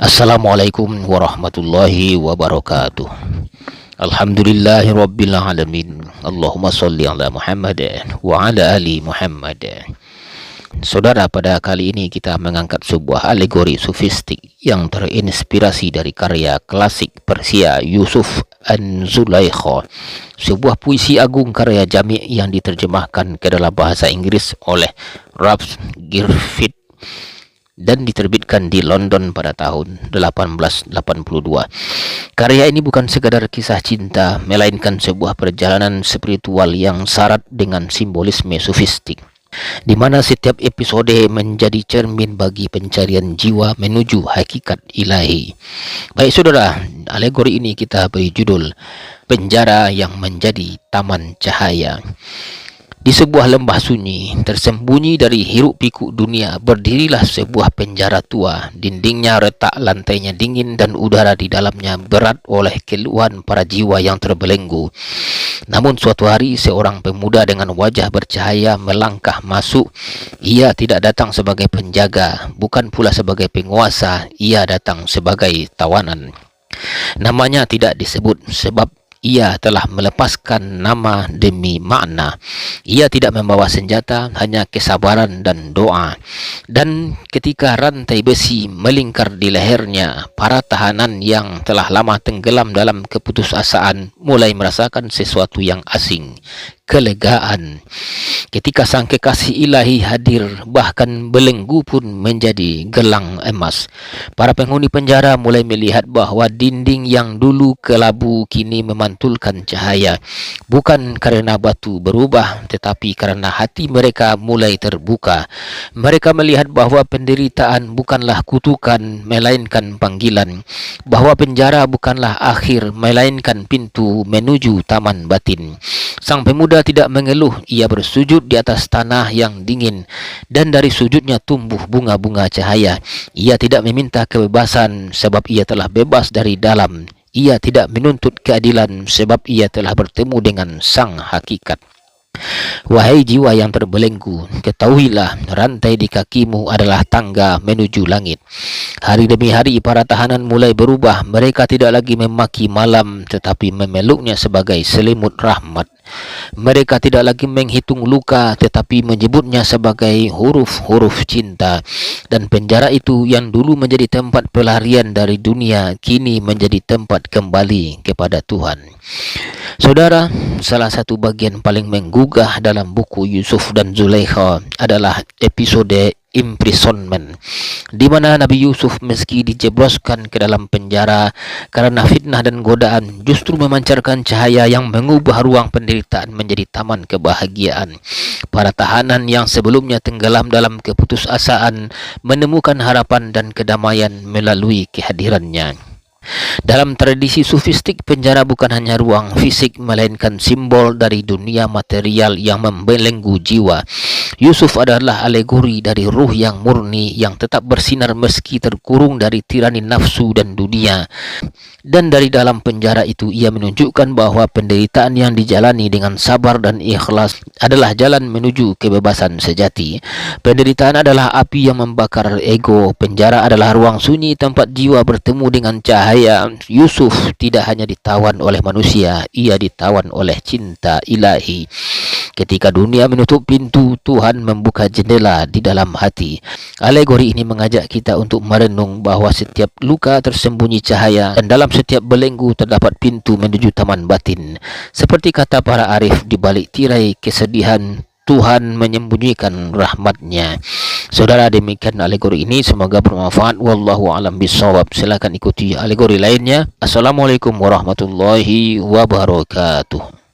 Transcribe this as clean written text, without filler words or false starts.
Assalamualaikum warahmatullahi wabarakatuh. Alhamdulillahi rabbil alamin. Allahumma sholli ala Muhammad wa ala ali Muhammad. Saudara, pada kali ini kita mengangkat sebuah alegori sufistik yang terinspirasi dari karya klasik Persia Yusuf an-Zulaikha, sebuah puisi agung karya jami' yang diterjemahkan ke dalam bahasa Inggris oleh Ralph Griffith dan diterbitkan di London pada tahun 1882. Karya ini bukan sekadar kisah cinta, melainkan sebuah perjalanan spiritual yang syarat dengan simbolisme sufistik, di mana setiap episode menjadi cermin bagi pencarian jiwa menuju hakikat ilahi. Baik saudara, alegori ini kita beri judul Penjara yang Menjadi Taman Cahaya. Di sebuah lembah sunyi, tersembunyi dari hiruk pikuk dunia, berdirilah sebuah penjara tua. Dindingnya retak, lantainya dingin, dan udara di dalamnya berat oleh keluhan para jiwa yang terbelenggu. Namun suatu hari, seorang pemuda dengan wajah bercahaya melangkah masuk. Ia tidak datang sebagai penjaga, bukan pula sebagai penguasa. Ia datang sebagai tawanan. Namanya tidak disebut sebab ia telah melepaskan nama demi makna. Ia tidak membawa senjata, hanya kesabaran dan doa. Dan ketika rantai besi melingkar di lehernya, para tahanan yang telah lama tenggelam dalam keputusasaan mulai merasakan sesuatu yang asing, kelegaan. Ketika sang kekasih ilahi hadir, bahkan belenggu pun menjadi gelang emas. Para penghuni penjara mulai melihat bahwa dinding yang dulu kelabu kini memantulkan cahaya, bukan karena batu berubah, tetapi karena hati mereka mulai terbuka. Mereka melihat bahwa penderitaan bukanlah kutukan, melainkan panggilan, bahwa penjara bukanlah akhir, melainkan pintu menuju taman batin. Sang pemuda tidak mengeluh, ia bersujud di atas tanah yang dingin, dan dari sujudnya tumbuh bunga-bunga cahaya. Ia tidak meminta kebebasan sebab ia telah bebas dari dalam. Ia tidak menuntut keadilan sebab ia telah bertemu dengan sang hakikat. Wahai jiwa yang terbelenggu, ketahuilah rantai di kakimu adalah tangga menuju langit. Hari demi hari para tahanan mulai berubah. Mereka tidak lagi memaki malam, tetapi memeluknya sebagai selimut rahmat. Mereka tidak lagi menghitung luka, tetapi menyebutnya sebagai huruf-huruf cinta. Dan penjara itu yang dulu menjadi tempat pelarian dari dunia, kini menjadi tempat kembali kepada Tuhan. Saudara, salah satu bagian paling menggugah dalam buku Yusuf dan Zulaikha adalah episode imprisonment, di mana Nabi Yusuf meski dijebloskan ke dalam penjara karena fitnah dan godaan, justru memancarkan cahaya yang mengubah ruang penderitaan menjadi taman kebahagiaan. Para tahanan yang sebelumnya tenggelam dalam keputusasaan menemukan harapan dan kedamaian melalui kehadirannya. Dalam tradisi sufistik, penjara bukan hanya ruang fisik, melainkan simbol dari dunia material yang membelenggu jiwa. Yusuf adalah alegori dari ruh yang murni, yang tetap bersinar meski terkurung dari tirani nafsu dan dunia. Dan dari dalam penjara itu, ia menunjukkan bahwa penderitaan yang dijalani dengan sabar dan ikhlas adalah jalan menuju kebebasan sejati. Penderitaan adalah api yang membakar ego. Penjara adalah ruang sunyi tempat jiwa bertemu dengan cahaya. Yusuf tidak hanya ditawan oleh manusia, ia ditawan oleh cinta ilahi. Ketika dunia menutup pintu, Tuhan membuka jendela di dalam hati. Alegori ini mengajak kita untuk merenung bahwa setiap luka tersembunyi cahaya, dan dalam setiap belenggu terdapat pintu menuju taman batin. Seperti kata para arif, di balik tirai kesedihan, Tuhan menyembunyikan rahmatnya. Saudara, demikian alegori ini, semoga bermanfaat. Wallahu a'lam bishawab. Silakan ikuti alegori lainnya. Assalamualaikum warahmatullahi wabarakatuh.